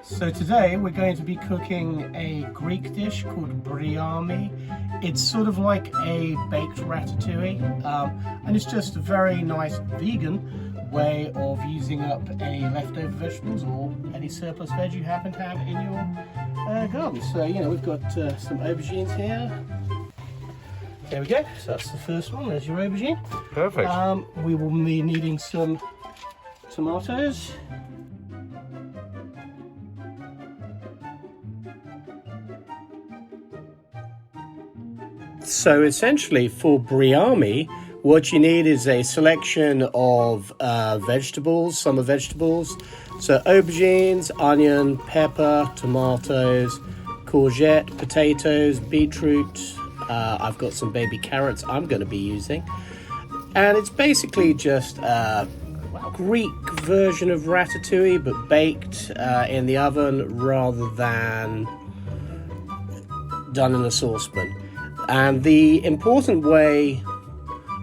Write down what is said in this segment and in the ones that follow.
So today we're going to be cooking a Greek dish called Briami. It's sort of like a baked ratatouille, and it's just a very nice vegan way of using up a leftover vegetables or any surplus veg you happen to have in your garden. So, you know, we've got some aubergines here. There we go, so that's the first one. There's your aubergine. Perfect. We will be needing some tomatoes. So essentially for Briami, what you need is a selection of vegetables, summer vegetables. So aubergines, onion, pepper, tomatoes, courgette, potatoes, beetroot. I've got some baby carrots I'm going to be using. And it's basically just a Greek version of ratatouille, but baked in the oven rather than done in a saucepan. And the important way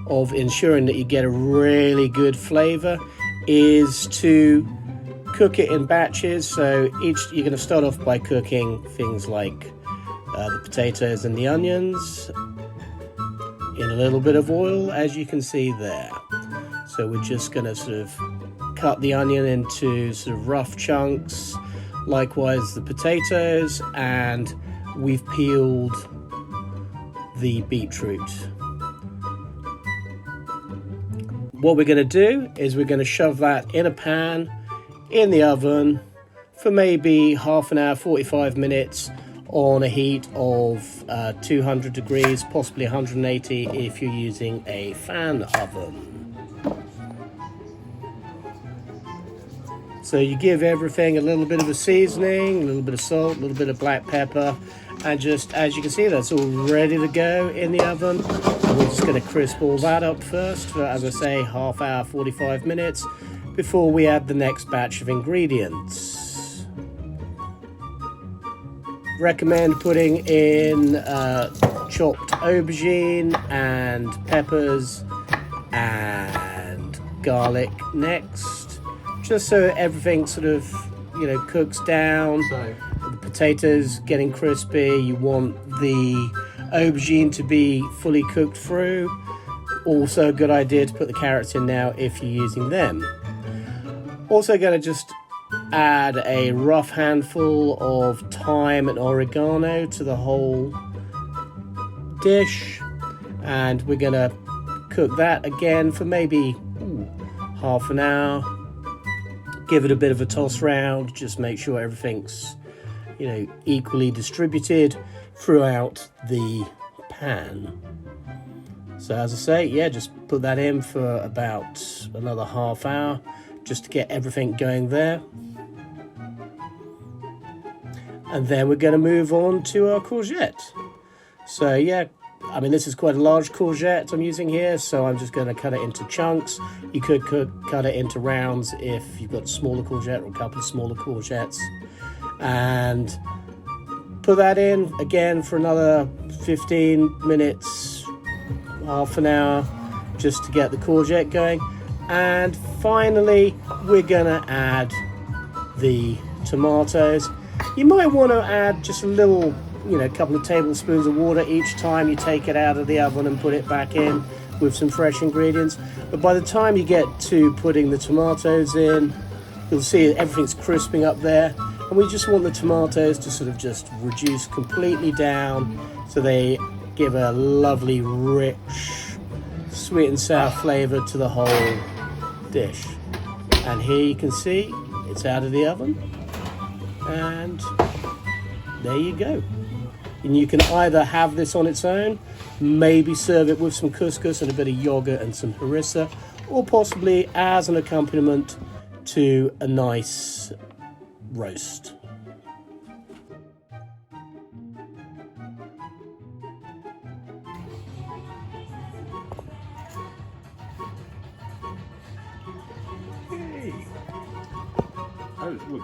of ensuring that you get a really good flavor is to cook it in batches. So you're going to start off by cooking things like the potatoes and the onions in a little bit of oil, as you can see there. So we're just going to sort of cut the onion into sort of rough chunks, likewise the potatoes, and we've peeled the beetroot. What we're going to do is we're going to shove that in a pan in the oven for maybe half an hour, 45 minutes on a heat of 200 degrees, possibly 180 if you're using a fan oven. So you give everything a little bit of a seasoning, a little bit of salt, a little bit of black pepper, and just, as you can see, that's all ready to go in the oven. And we're just going to crisp all that up first for, as I say, half hour, 45 minutes before we add the next batch of ingredients. Recommend putting in chopped aubergine and peppers and garlic next, just so everything sort of, you know, cooks down. The potatoes getting crispy, you want the aubergine to be fully cooked through. Also a good idea to put the carrots in now if you're using them. Also going to just add a rough handful of thyme and oregano to the whole dish, and we're going to cook that again for maybe half an hour. Give it a bit of a toss round, just make sure everything's, you know, equally distributed throughout the pan. So as I say, yeah, just put that in for about another half hour just to get everything going there. And then we're going to move on to our courgette. So yeah, I mean, this is quite a large courgette I'm using here, so I'm just going to cut it into chunks. You could cut it into rounds if you've got a smaller courgette or a couple of smaller courgettes. And put that in again for another 15 minutes, half an hour, just to get the courgette going. And finally, we're going to add the tomatoes. You might want to add just a little, you know, a couple of tablespoons of water each time you take it out of the oven and put it back in with some fresh ingredients. But by the time you get to putting the tomatoes in, you'll see everything's crisping up there. And we just want the tomatoes to sort of just reduce completely down so they give a lovely, rich, sweet and sour flavor to the whole dish. And here you can see it's out of the oven. And there you go. And you can either have this on its own, maybe serve it with some couscous and a bit of yogurt and some harissa, or possibly as an accompaniment to a nice roast. Hey. Oh, look.